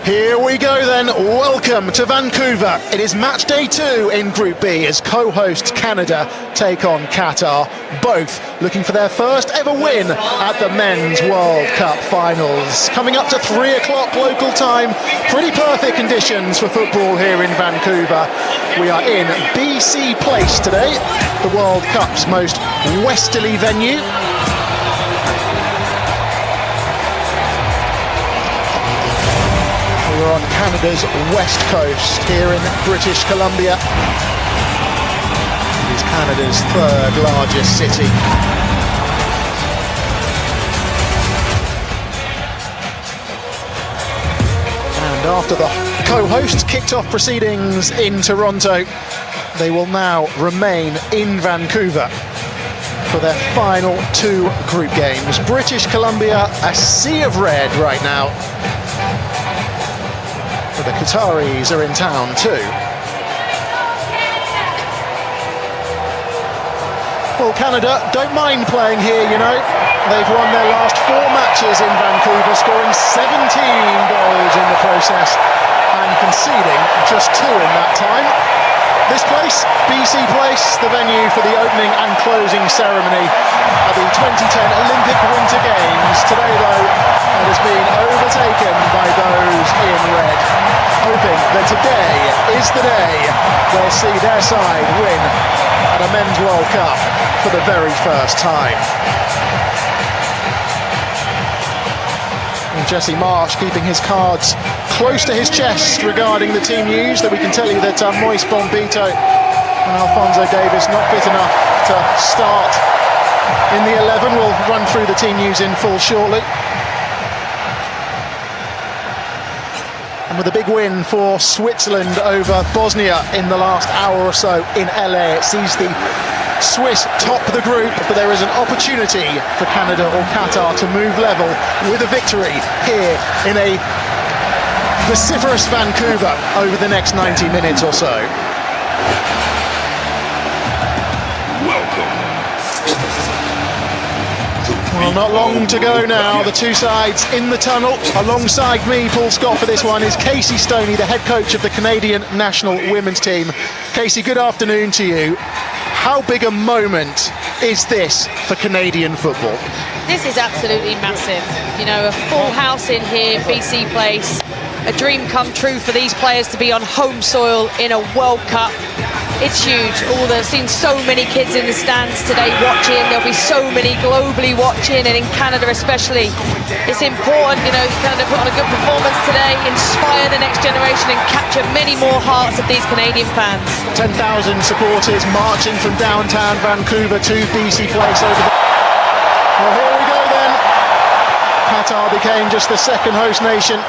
Here we go then, welcome to Vancouver. It is match day 2 in Group B as co-hosts Canada take on Qatar, both looking for their first ever win at the Men's World Cup finals. Coming up to 3 o'clock local time, pretty perfect conditions for football here in Vancouver. We are in BC Place today, the World Cup's most westerly venue. We're on Canada's west coast here in British Columbia. It is Canada's third largest city. And after the co-hosts kicked off proceedings in Toronto, they will now remain in Vancouver for their final 2 group games. British Columbia, a sea of red right now. The Qataris are in town too. Well, Canada don't mind playing here, you know. They've won their last 4 matches in Vancouver, scoring 17 goals in the process and conceding just 2 in that time. This place, BC Place, the venue for the opening and closing ceremony at the 2010 Olympic Winter Games. Today, though, it has been overtaken by those in red, hoping that today is the day they'll see their side win at a Men's World Cup for the very first time. And Jesse Marsh keeping his cards close to his chest regarding the team news, that we can tell you that Moise Bombito and Alphonso Davies not fit enough to start in the 11. We'll run through the team news in full shortly. And with a big win for Switzerland over Bosnia in the last hour or so in LA, it sees the Swiss top the group, but there is an opportunity for Canada or Qatar to move level with a victory here in a vociferous Vancouver over the next 90 minutes or so. Well, not long to go now. The 2 sides in the tunnel. Alongside me, Paul Scott, for this one is Casey Stoney, the head coach of the Canadian national women's team. Casey, good afternoon to you. How big a moment is this for Canadian football? This is absolutely massive. You know, a full house in here, BC Place. A dream come true for these players to be on home soil in a World Cup. It's huge. I've seen so many kids in the stands today watching. There'll be so many globally watching, and in Canada especially. It's important, you know, Canada put on a good performance today, inspire the next generation and capture many more hearts of these Canadian fans. 10,000 supporters marching from downtown Vancouver to BC Place over the... Well, here we go then. Qatar became just the second host nation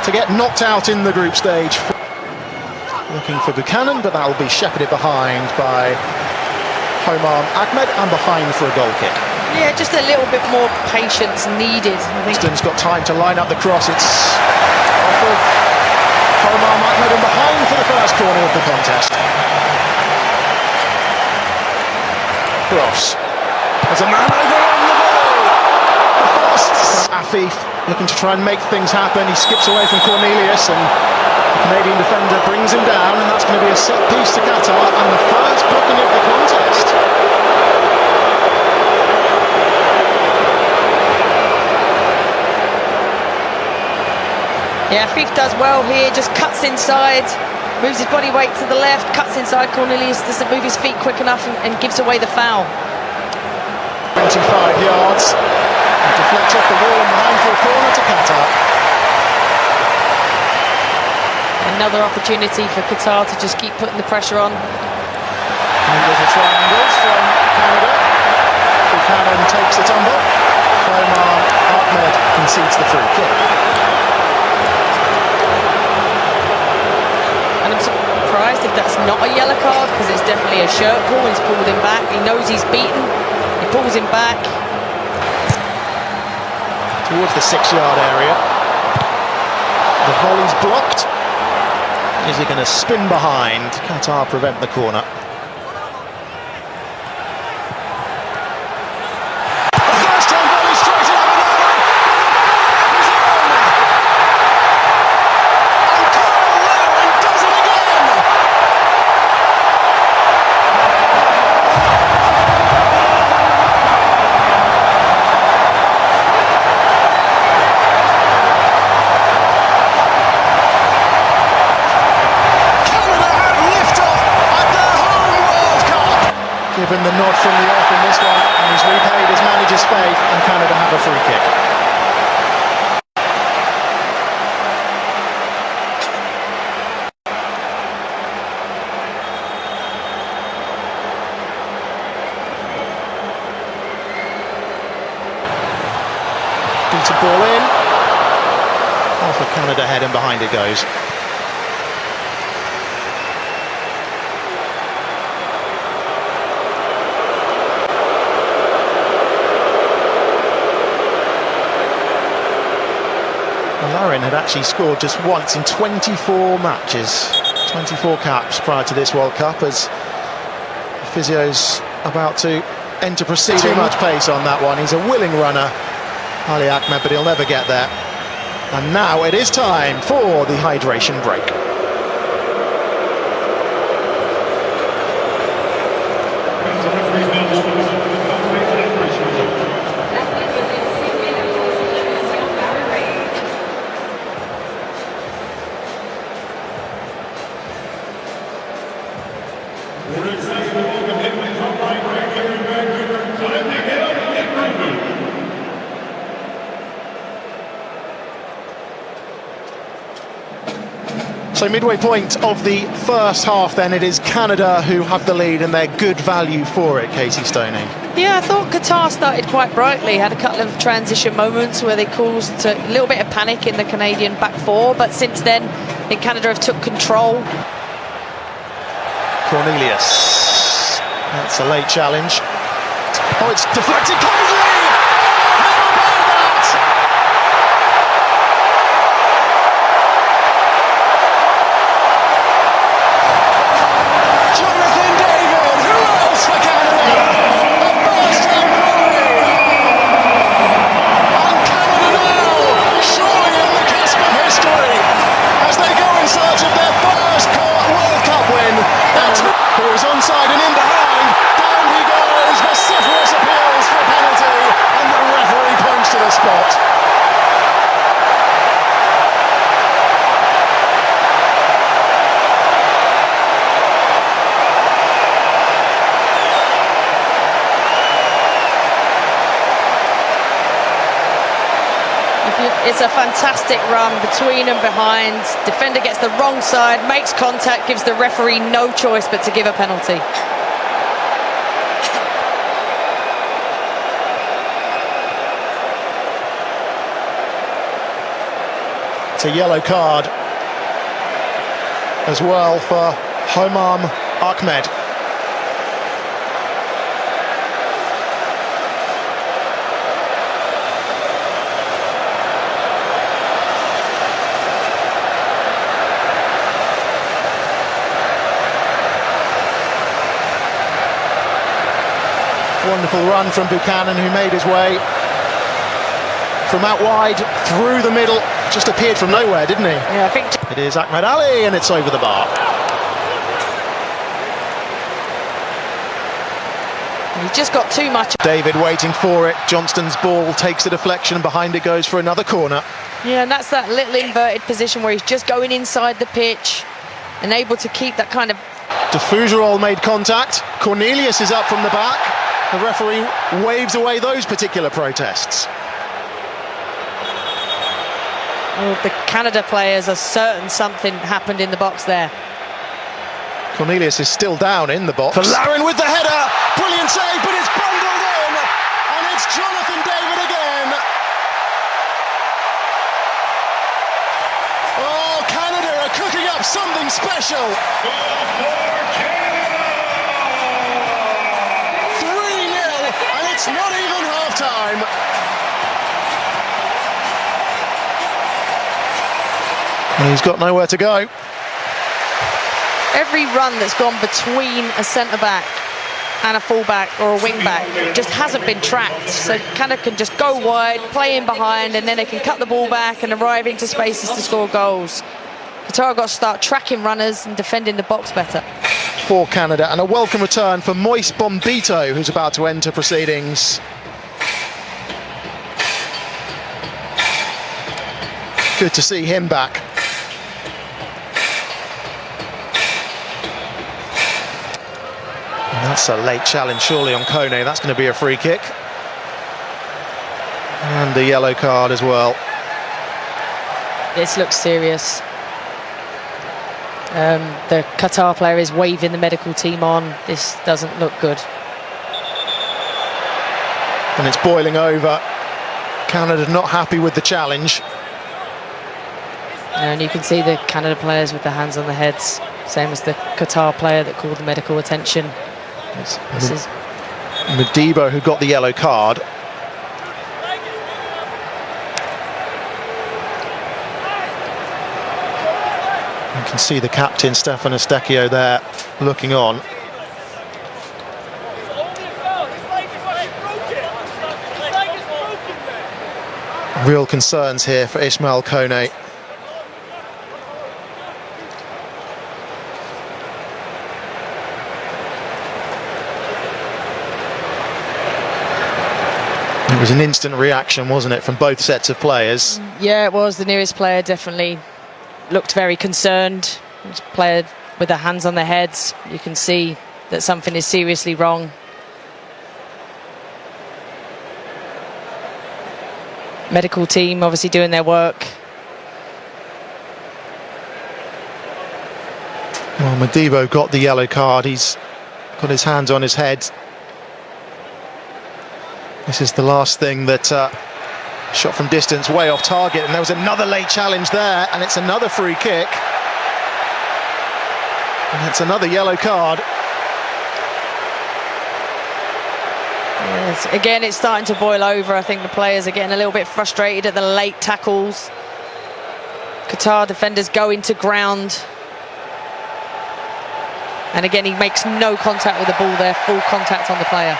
to get knocked out in the group stage. Looking for Buchanan, but that will be shepherded behind by Homam Ahmed and behind for a goal kick. Yeah, just a little bit more patience needed, I think. Houston's got time to line up the cross. It's off of Homam Ahmed and behind for the first corner of the contest. Cross. There's a man over on the ball. The first. Afif looking to try and make things happen. He skips away from Cornelius and the Canadian defender brings him down, and that's going to be a set piece to Qatar and the first booking of the contest. Yeah, Afif does well here, just cuts inside, moves his body weight to the left, cuts inside. Cornelius doesn't move his feet quick enough and gives away the foul. 25 yards, and deflects off the wall and behind for a corner to Qatar. Another opportunity for Qatar to just keep putting the pressure on. And there's a triangle from Canada. Buchanan takes the tumble. Homam Ahmed concedes the free kick. And I'm surprised if that's not a yellow card, because it's definitely a shirt pull. He's pulled him back. He knows he's beaten. He pulls him back. Towards the 6-yard area. The volley's blocked. Is he going to spin behind? Qatar prevent the corner. The first time volley straight in over the given the nod from the off in this one, and he's repaid his manager's faith, and Canada have a free kick. Beats a ball in. Off of Canada head and behind it goes. Larin had actually scored just once in 24 matches, 24 caps prior to this World Cup, as the physio's about to enter proceedings. Too much pace on that one. He's a willing runner, Ali Ahmed, but he'll never get there. And now it is time for the hydration break. So midway point of the first half then, it is Canada who have the lead, and they're good value for it, Casey Stoney. Yeah, I thought Qatar started quite brightly, had a couple of transition moments where they caused a little bit of panic in the Canadian back four, but since then I think Canada have took control. Cornelius, that's a late challenge. Oh, it's deflected kindly! Onside and in behind, down he goes, vociferous appeals for a penalty, and the referee points to the spot. It's a fantastic run between and behind. Defender gets the wrong side, makes contact, gives the referee no choice but to give a penalty. It's a yellow card as well for Homam Ahmed. Wonderful run from Buchanan, who made his way from out wide through the middle. Just appeared from nowhere, didn't he? Yeah, I think it is Ahmed Ali, and it's over the bar. He's just got too much. David waiting for it. Johnston's ball takes the deflection, and behind it goes for another corner. Yeah, and that's that little inverted position where he's just going inside the pitch and able to keep that kind of... Defugerol made contact. Cornelius is up from the back. The referee waves away those particular protests. Well, the Canada players are certain something happened in the box there. Cornelius is still down in the box. For Larin with the header. Brilliant save, but it's bundled in. And it's Jonathan David again. Oh, Canada are cooking up something special. 3-0, and it's not even half-time. And he's got nowhere to go. Every run that's gone between a centre-back and a full-back or a wing-back just hasn't been tracked. So Canada can just go wide, play in behind, and then they can cut the ball back and arrive into spaces to score goals. Qatar got to start tracking runners and defending the box better. For Canada, and a welcome return for Moise Bombito, who's about to enter proceedings. Good to see him back. That's a late challenge, surely, on Koné. That's going to be a free kick. And a yellow card as well. This looks serious. The Qatar player is waving the medical team on. This doesn't look good. And it's boiling over. Canada not happy with the challenge. And you can see the Canada players with their hands on their heads, same as the Qatar player that called the medical attention. This is Modibo who got the yellow card. You can see the captain, Stefan Estecchio, there looking on. Real concerns here for Ismael Koné. It was an instant reaction, wasn't it, from both sets of players? Yeah, it was. The nearest player definitely looked very concerned. This player with their hands on their heads. You can see that something is seriously wrong. Medical team obviously doing their work. Well, Modibo got the yellow card. He's got his hands on his head. This is the last thing that shot from distance, way off target, and there was another late challenge there, and it's another free kick. And it's another yellow card. Yes, again, it's starting to boil over. I think the players are getting a little bit frustrated at the late tackles. Qatar defenders go into ground. And again, he makes no contact with the ball there, full contact on the player.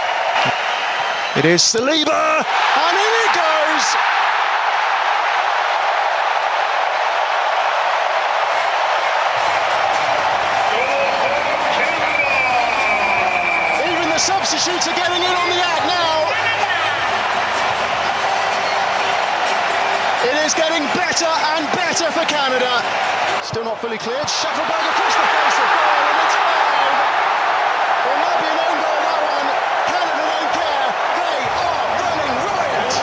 It is Saliba, and in it goes! Even the substitutes are getting in on the act now. It is getting better and better for Canada. Still not fully cleared. Shufflebag across the face of goal, and it's 5. It might be an own goal, that one. Canada don't care. They are running riot.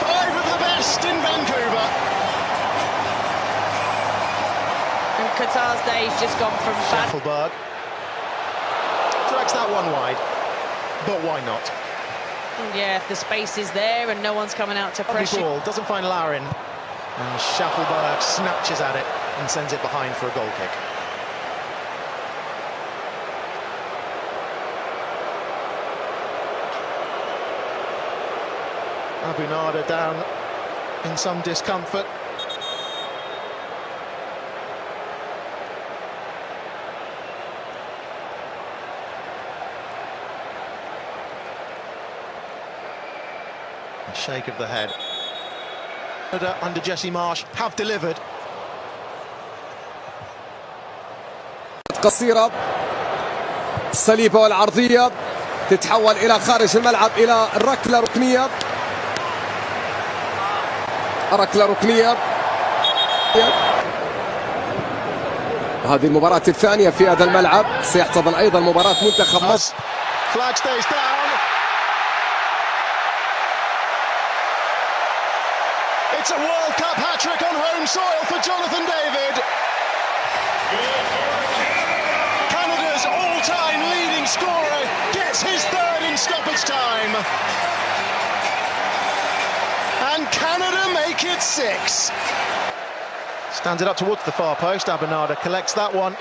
Five of the best in Vancouver. And Qatar's day's just gone from bad. Shufflebag drags that one wide, but why not? Yeah, if the space is there and no one's coming out to pressure. Ball doesn't find Larin, and Shufflebag snatches at it and sends it behind for a goal kick. Abunada down in some discomfort. A shake of the head. Under Jesse Marsh have delivered. قصيرة صليبة والعرضية تتحول إلى خارج الملعب إلى الركلة ركنية. ركلة ركنية. هذه المباراة الثانية في هذا الملعب، سيحتضن أيضا مباراة منتخب مصر. Flag stays down. It's a World Cup hat-trick on home soil for Jonathan David. Canada's all-time leading scorer gets his third in stoppage time. And Canada make it 6. Stands it up towards the far post. Abunada collects that one.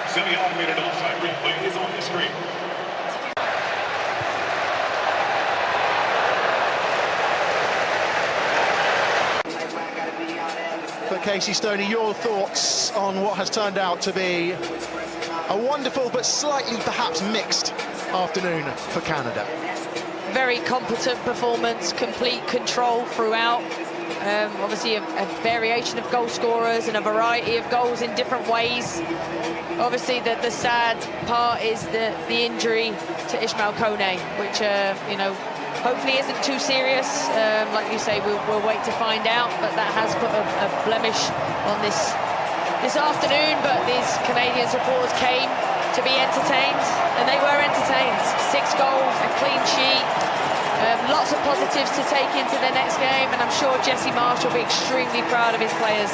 Semi-automated offside replay is on the screen. But Casey Stoney, your thoughts on what has turned out to be a wonderful but slightly perhaps mixed afternoon for Canada. Very competent performance, complete control throughout. Obviously a variation of goal scorers and a variety of goals in different ways. Obviously the sad part is the injury to Ismael Koné, which you know, hopefully isn't too serious. Like you say, we'll wait to find out, but that has put a blemish on this afternoon. But these Canadian supporters came to be entertained, and they were entertained. 6 goals, a clean sheet, lots of positives to take into the next game, and I'm sure Jesse Marsh will be extremely proud of his players.